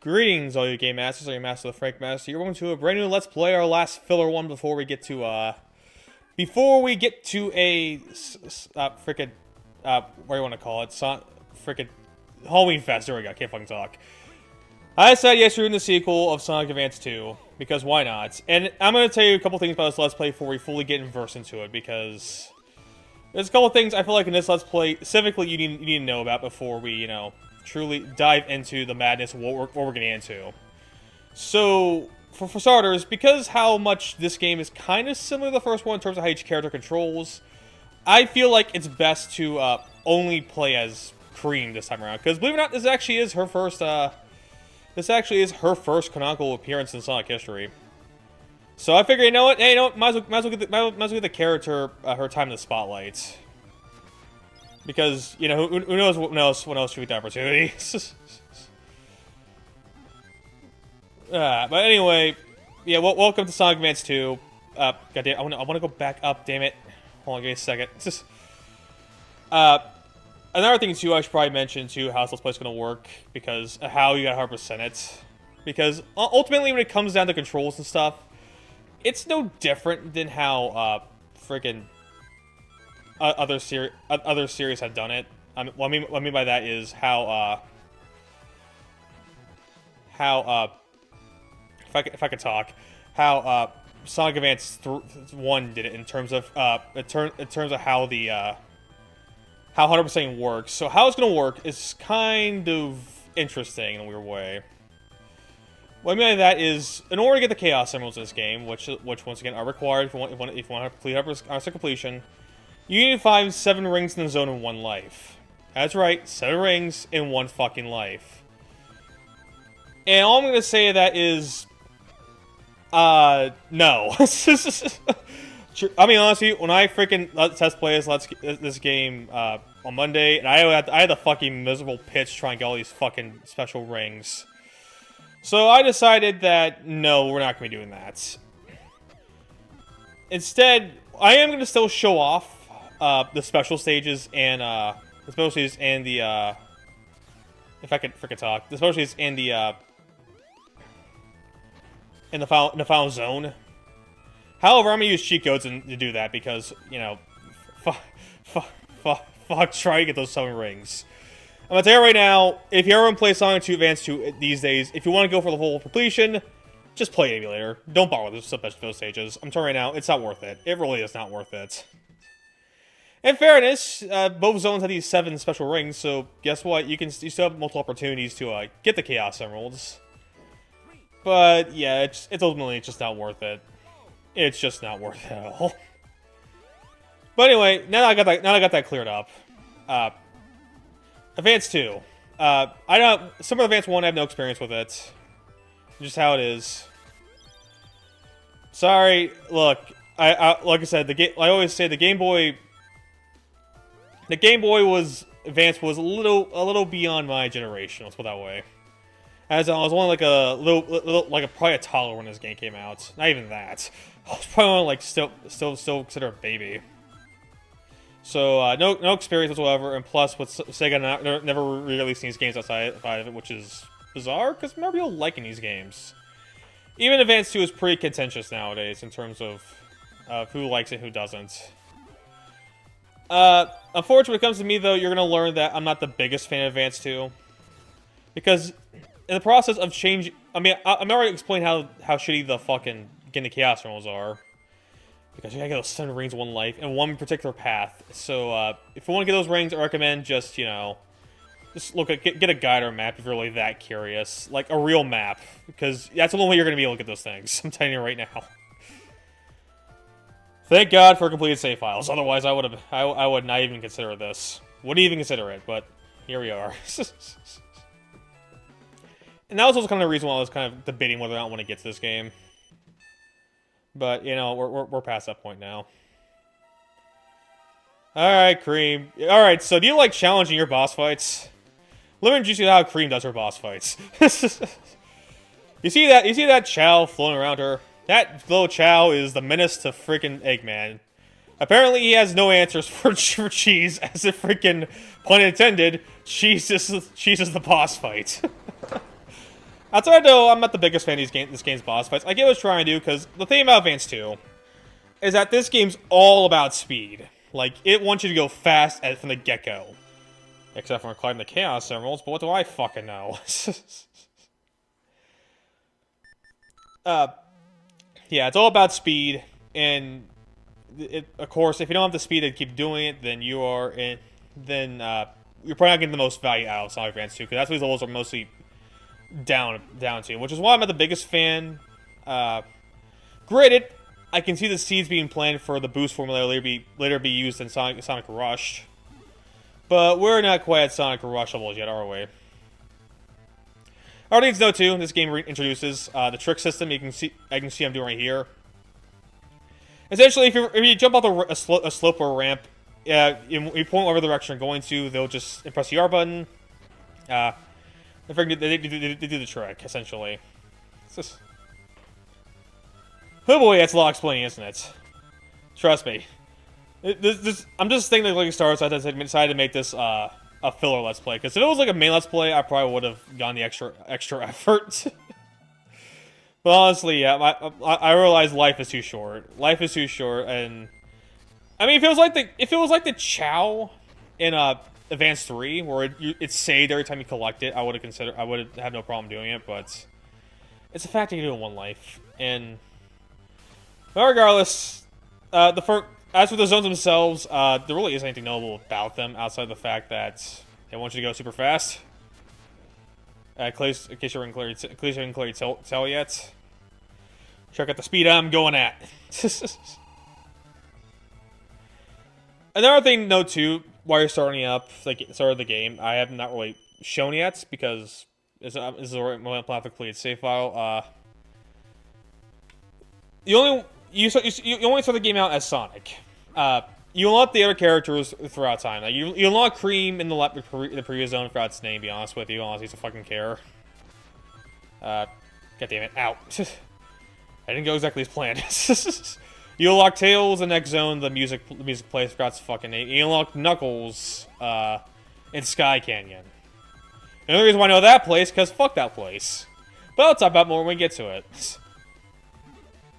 Greetings, all you game masters, all you master of the Frank Master. You're welcome to a brand new Let's Play, our last filler one before we get to, a, frickin', what do you want to call it? Frickin' Halloween Fest, there we go, I can't fucking talk. I decided yes, we're doing the sequel of Sonic Advance 2, because why not? And I'm going to tell you a couple things about this Let's Play before we fully get immersed into it, because there's a couple things I feel like in this Let's Play, specifically, you need to know about before we, you know, truly dive into the madness of what we're getting into. So, for starters, because how much this game is kind of similar to the first one in terms of how each character controls, I feel like it's best to only play as Cream this time around. Because believe it or not, this actually is her first canonical appearance in Sonic history. So I figured, you know what? Hey, you know what? Might as well get the character her time in the spotlight. Because, you know, who knows what else should be the opportunity. But anyway, yeah, welcome to Sonic Advance 2. Goddamn, I want to go back up, damn it. Hold on, give me a second. Another thing, too, I should probably mention, too, how this play's going to work. Because how you gotta 100% it. Because, ultimately, when it comes down to controls and stuff, it's no different than how, friggin' other series have done it. What I mean by that is how if I could talk, how Sonic Advance 1 did it in terms of how the how 100% works. So how it's gonna work is kind of interesting in a weird way. What I mean by that is, in order to get the Chaos Emeralds in this game, which once again are required if you want to complete 100% completion, you need to find 7 rings in the zone in 1 life. That's right, 7 rings in 1 fucking life. And all I'm gonna say to that is, no. I mean, honestly, when I freaking test play this game on Monday, and I had the fucking miserable pitch trying to get all these fucking special rings. So I decided that, no, we're not gonna be doing that. Instead, I am gonna still show off the special stages and if I could frickin' talk, the special stages and in the final zone. However, I'm gonna use cheat codes to do that because, you know, fuck, try to get those 7 rings. I'm gonna tell you right now, if you ever want to play Sonic 2 Advance 2 these days, if you want to go for the whole completion, just play the emulator. Don't bother with those stages. I'm telling you right now, it's not worth it. It really is not worth it. In fairness, both zones have these 7 special rings, so guess what? You still have multiple opportunities to get the Chaos Emeralds. But yeah, it's ultimately just not worth it. It's just not worth it at all. But anyway, now that I got that cleared up, Advance 2. Some of Advance 1 I have no experience with it. Just how it is. Sorry, look, like I said, I always say the Game Boy Advance was a little beyond my generation. Let's put it that way. As I was only like probably a toddler when this game came out. Not even that. I was probably only like still considered a baby. So no experience whatsoever. And plus, with Sega never re-releasing these games outside of it, which is bizarre because Mario liking these games. Even Advance 2 is pretty contentious nowadays in terms of who likes it and who doesn't. Unfortunately, when it comes to me, though, you're going to learn that I'm not the biggest fan of Advance 2. Because in the process of change, I mean, I'm already explained how shitty the fucking getting the Chaos Emeralds are. Because you gotta get those 7 rings in 1 life, and 1 particular path. So, if you want to get those rings, I recommend just, you know, just get a guide or a map if you're really that curious. Like, a real map. Because that's the only way you're gonna be able to get those things. I'm telling you right now. Thank God for completed save files. Otherwise, I would not even consider this. Wouldn't even consider it, but here we are. And that was also kind of the reason why I was kind of debating whether or not I want to get to this game. But, you know, we're past that point now. Alright, Cream. Alright, so do you like challenging your boss fights? Let me introduce you to how Cream does her boss fights. You see that Chao floating around her? That little Chao is the menace to freaking Eggman. Apparently he has no answers for Cheese, as if freaking, pun intended, Cheese is the boss fight. Outside though, I'm not the biggest fan of this game's boss fights. I get what it's trying to do, because the thing about Advance 2 is that this game's all about speed. Like, it wants you to go fast from the get-go. Except for climbing the Chaos Emeralds, but what do I fucking know? Yeah, it's all about speed, and of course, if you don't have the speed to keep doing it, then you're probably not getting the most value out of Sonic Advance 2, because that's what these levels are mostly down to, which is why I'm not the biggest fan. Granted, I can see the seeds being planned for the boost formula later be used in Sonic Rush, but we're not quite at Sonic Rush levels yet, are we? Other things to know too, this game introduces the trick system. I can see I'm doing right here. Essentially, if you jump off a slope or a ramp, you point whatever direction you're going to, they'll just press the R button. They do the trick, essentially. It's just... Oh boy, that's a lot explaining, isn't it? Trust me. I'm just thinking like Star Wars, I decided to make this a filler Let's Play. Because if it was like a main Let's Play, I probably would have gone the extra effort. But honestly, yeah, I realize life is too short. Life is too short, and I mean, if it was like the Chow in Advance 3, where it's saved every time you collect it, I would have no problem doing it. But it's a fact that you do it in one life, and but regardless, as for the zones themselves, there really isn't anything notable about them outside of the fact that they want you to go super fast. In case you haven't clearly tell yet. Check out the speed I'm going at. Another thing to note too, while you're starting up, like started the game, I have not really shown yet because this is a completed save file. You only start the game out as Sonic. You unlock the other characters throughout time. Like you unlock Cream in the previous zone. I forgot its name. To be honest with you, honestly, to fucking care. God damn it! Out. I didn't go exactly as planned. You unlock Tails in the next zone. The music plays. Forgot its fucking name. You unlock Knuckles in Sky Canyon. And the only reason why I know that place because fuck that place. But I'll talk about more when we get to it.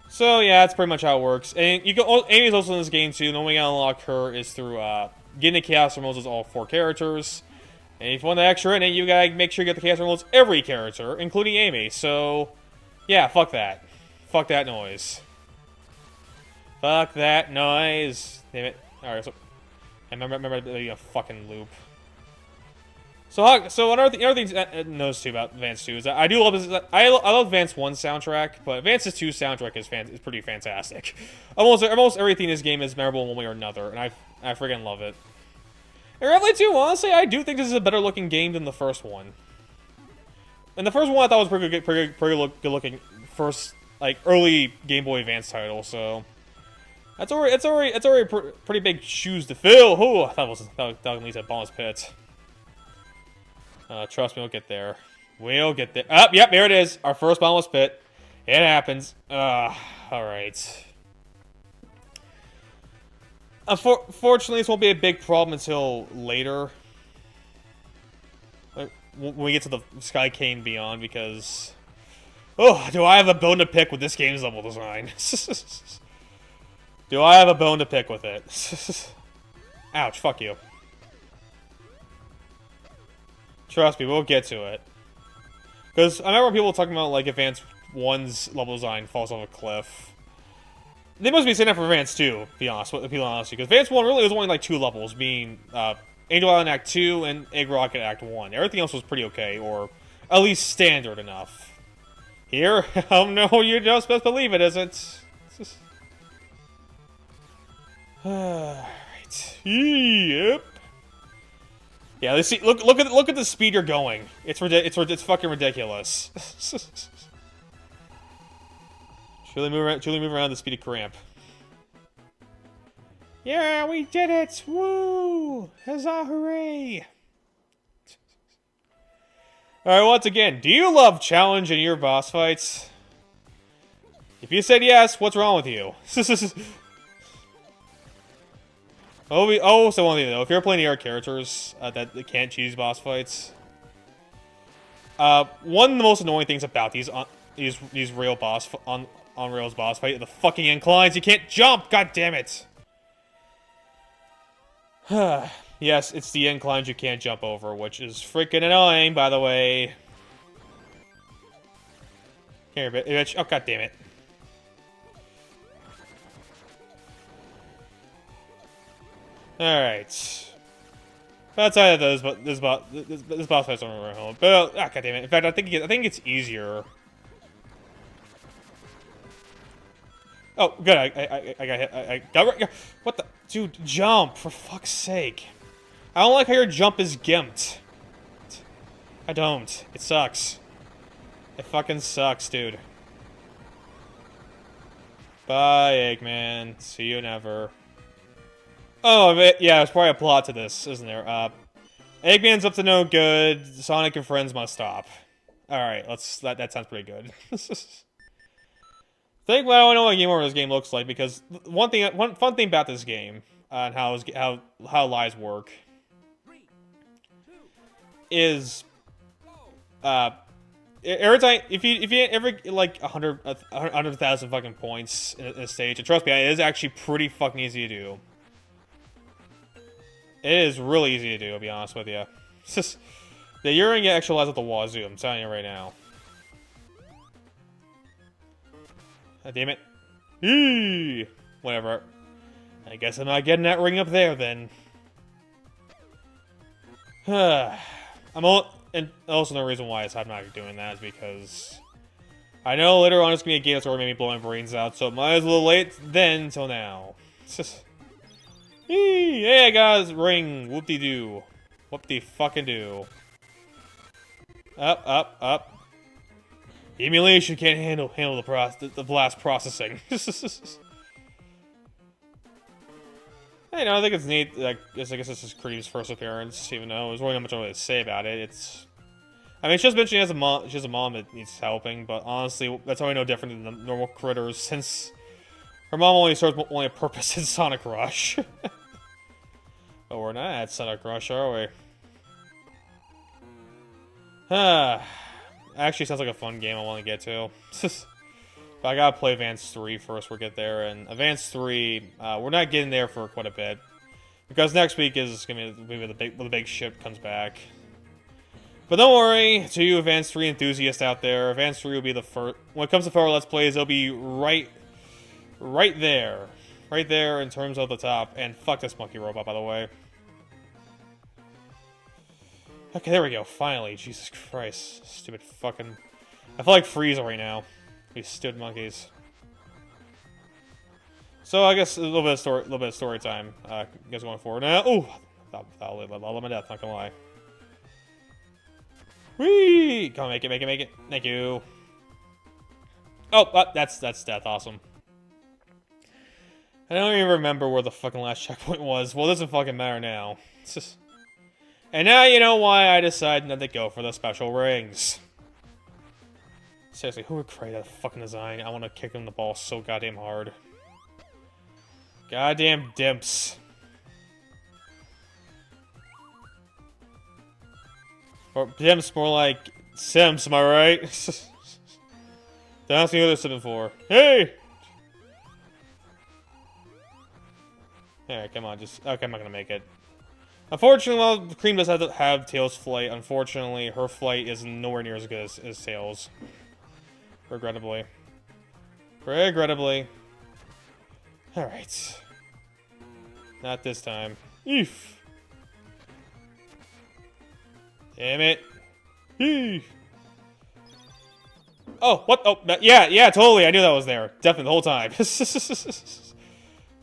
So yeah, that's pretty much how it works. And Amy's also in this game too. The only way I unlock her is through getting the Chaos Emeralds as all 4 characters. And if you want the extra in it, you gotta make sure you get the Chaos Emeralds every character, including Amy. So yeah, fuck that. Fuck that noise. Fuck that noise. Damn it. Alright, so I remember being a fucking loop. So another thing to notice too about Advance 2 is that I do love this. I love Advance 1's soundtrack, but Advance 2 soundtrack is pretty fantastic. Almost everything in this game is memorable in one way or another, and I freaking love it. And Reveille 2, honestly, I do think this is a better looking game than the first one. And the first one I thought was pretty good looking first like early Game Boy Advance title. So it's already pretty big shoes to fill. Oh, that was at least a bonus pit. Trust me, we'll get there. We'll get there. Yep, there it is. Our first bottomless pit. It happens. Alright. Unfortunately, this won't be a big problem until later. When we get to the Sky Cane Beyond, because... Oh, do I have a bone to pick with this game's level design? Do I have a bone to pick with it? Ouch, fuck you. Trust me, we'll get to it. Because I remember people talking about, like, Advance 1's level design falls off a cliff. They must be saying that for Advance 2, to be honest with you. Because Advance 1 really was only, like, 2 levels, being Angel Island Act 2 and Egg Rocket Act 1. Everything else was pretty okay, or at least standard enough. Here? Oh no, you just best believe it isn't. Alright. Yep. Yeah, let's see. Look at the speed you're going. It's fucking ridiculous. Truly move around the speed of Cramp. Yeah, we did it! Woo! Huzzah! Hooray! Alright, once again, do you love challenge in your boss fights? If you said yes, what's wrong with you? Also one thing though, if you're playing the other characters that can't choose boss fights, One of the most annoying things about these rail boss on rails boss fight are the fucking inclines. You can't jump. God damn it. Yes, it's the inclines you can't jump over, which is freaking annoying, by the way. Here, bitch. Oh, god damn it. Alright. Outside of this boss fight's on the way home. But, god damn it. In fact, I think it's easier. Oh, good. I got hit. I got... What the... Dude, jump, for fuck's sake. I don't like how your jump is gimped. I don't. It sucks. It fucking sucks, dude. Bye, Eggman. See you never. Oh, yeah, there's probably a plot to this, isn't there? Eggman's up to no good. Sonic and friends must stop. Alright, that sounds pretty good. Think about I don't know what game over this game looks like, because one fun thing about this game and how lives work is every time if you ever like 100,000 fucking points in a stage, and trust me, it is actually pretty fucking easy to do. It is really easy to do, to be honest with you. It's just that you're gonna get extra lives at the wazoo. I'm telling you right now. God damn it. Eee! Whatever. I guess I'm not getting that ring up there, then. And also the reason why I'm not doing that is because I know later on it's gonna be a game that's already made me blow my brains out, so it might as well late then until now. It's just... Hey, I got his ring. Whoop-de-doo. Whoop-de-fucking-doo. Up. Emulation can't handle the blast processing. Hey, no, I think it's neat. Like, I guess this is Cream's first appearance, even though there's really not much really to say about it. I mean, she just mentioned she has a mom that needs helping, but honestly, that's only no different than the normal critters, since her mom only serves a purpose in Sonic Rush. But we're not at Sonic Rush, are we? Actually, sounds like a fun game I want to get to. But I gotta play Advance 3 first. We'll get there. And Advance 3, we're not getting there for quite a bit. Because next week is gonna be the big ship comes back. But don't worry, to you Advance 3 enthusiasts out there, Advance 3 will be the first. When it comes to fellow Let's Plays, it'll be right there. Right there in terms of the top. And fuck this monkey robot, by the way. Okay, there we go. Finally. Jesus Christ. Stupid fucking... I feel like Frieza right now. These stupid monkeys. So I guess a little bit of story time. You guys going forward now? Oh, I'll live my death. Not gonna lie. Whee! Come on, make it. Thank you. Oh, that's death. Awesome. I don't even remember where the fucking last checkpoint was. Well, it doesn't fucking matter now. It's just... And now you know why I decided not to go for the special rings. Seriously, who would create that fucking design? I want to kick him in the ball so goddamn hard. Goddamn dimps. Or dimps, more like Sims, am I right? That's the other simming for. Hey! Alright, come on, just... Okay, I'm not gonna make it. Unfortunately, while Cream does have Tails' flight, unfortunately, her flight is nowhere near as good as Tails'. Regrettably. Alright. Not this time. Eef! Damn it. Eef! Oh, what? Oh, yeah, totally. I knew that was there. Definitely the whole time.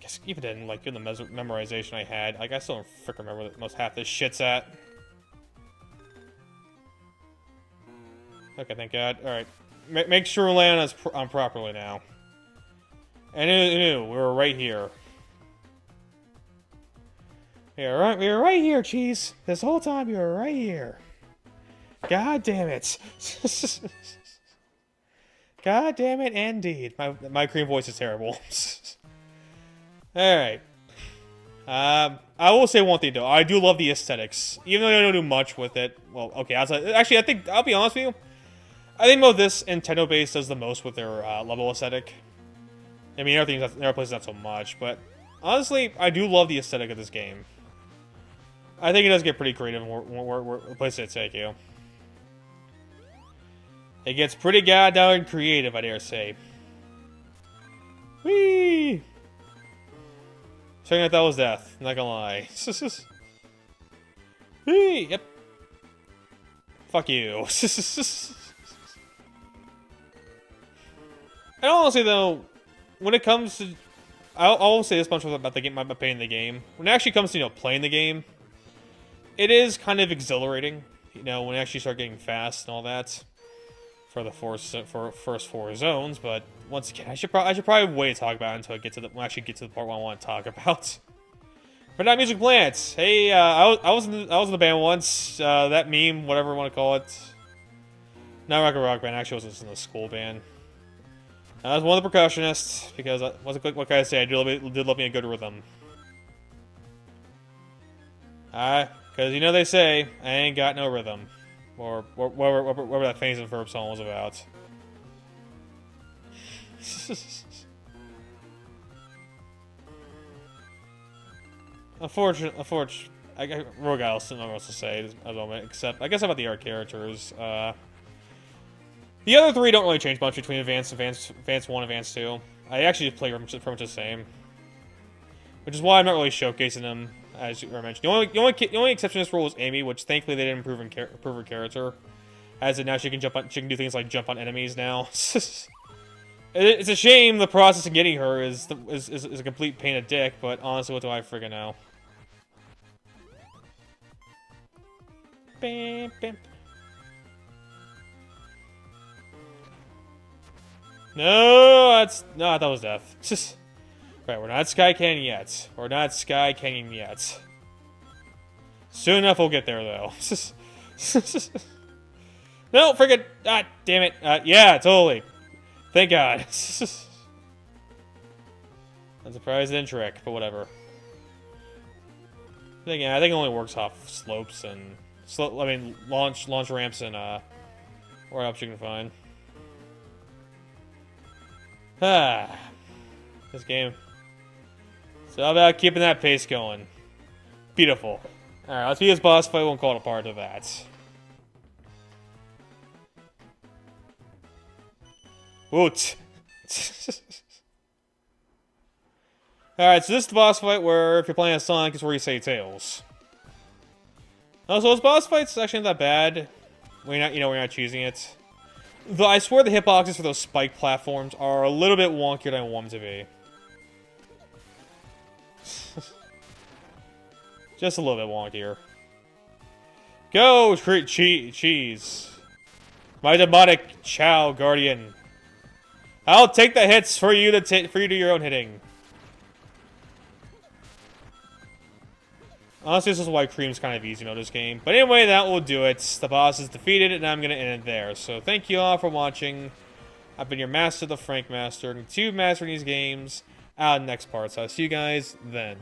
Guess even in like in the memorization I had, like I still don't frickin' remember what most half this shit's at. Okay, thank God. All right, make sure we land on properly now. And we were right here. Yeah, we were right here, Cheese. This whole time we were right here. God damn it. God damn it, indeed. My Cream voice is terrible. Alright. I will say one thing though. I do love the aesthetics, even though I don't do much with it. Well, okay. Actually, I think I'll be honest with you. I think both this and Nintendo base does the most with their level aesthetic. I mean, other places not so much, but honestly, I do love the aesthetic of this game. I think it does get pretty creative where places it take you. It gets pretty goddamn creative, I dare say. Whee! Checking out that was death. I'm not gonna lie. Whee! Yep. Fuck you. And honestly, though, when it comes to, I'll say this much about the game, my opinion of the game. When it actually comes to playing the game, it is kind of exhilarating. When you actually start getting fast and all that for the first 4 zones. But once again, I should probably wait to talk about it until I actually get to the part where I want to talk about. But not Music Plants. Hey, I was in the band once. That meme, whatever you want to call it. Not Rock Band. Actually, I was in the school band. I was one of the percussionists because what can I say? I did love me a good rhythm. Because they say I ain't got no rhythm, or whatever that Phineas and Ferb song was about. Unfortunate. Rogal still not else to say at the moment, except I guess about the art characters. The other 3 don't really change much between Advance 1, Advance 2. I actually just play pretty much the same. Which is why I'm not really showcasing them, as you mentioned. The only exception to this rule is Amy, which thankfully they didn't improve her character. As in now she can do things like jump on enemies now. It's a shame the process of getting her is a complete pain in the dick, but honestly, what do I friggin' know? Bam, bam. No, that was death. Right, we're not Sky Canyon yet. We're not Sky Canyon yet. Soon enough, we'll get there, though. No, friggin', damn it. Yeah, totally. Thank God. I'm surprised it didn't trick, but whatever. I think it only works off slopes and launch ramps and where else you can find. This game. It's all about keeping that pace going. Beautiful. Alright, let's beat this boss fight. Won't call it a part of that. Woot. Alright, so this is the boss fight where if you're playing as Sonic, it's where you say Tails. So this boss fight's actually not that bad. We're not choosing it. Though I swear the hitboxes for those spike platforms are a little bit wonkier than I want them to be. Just a little bit wonkier. Go, cheese. My demonic Chow Guardian. I'll take the hits for you to do your own hitting. Honestly, this is why Cream's kind of easy in this game. But anyway, that will do it. The boss is defeated, and I'm going to end it there. So thank you all for watching. I've been your master, the Frank Master. Continue mastering these games out in the next part. So I'll see you guys then.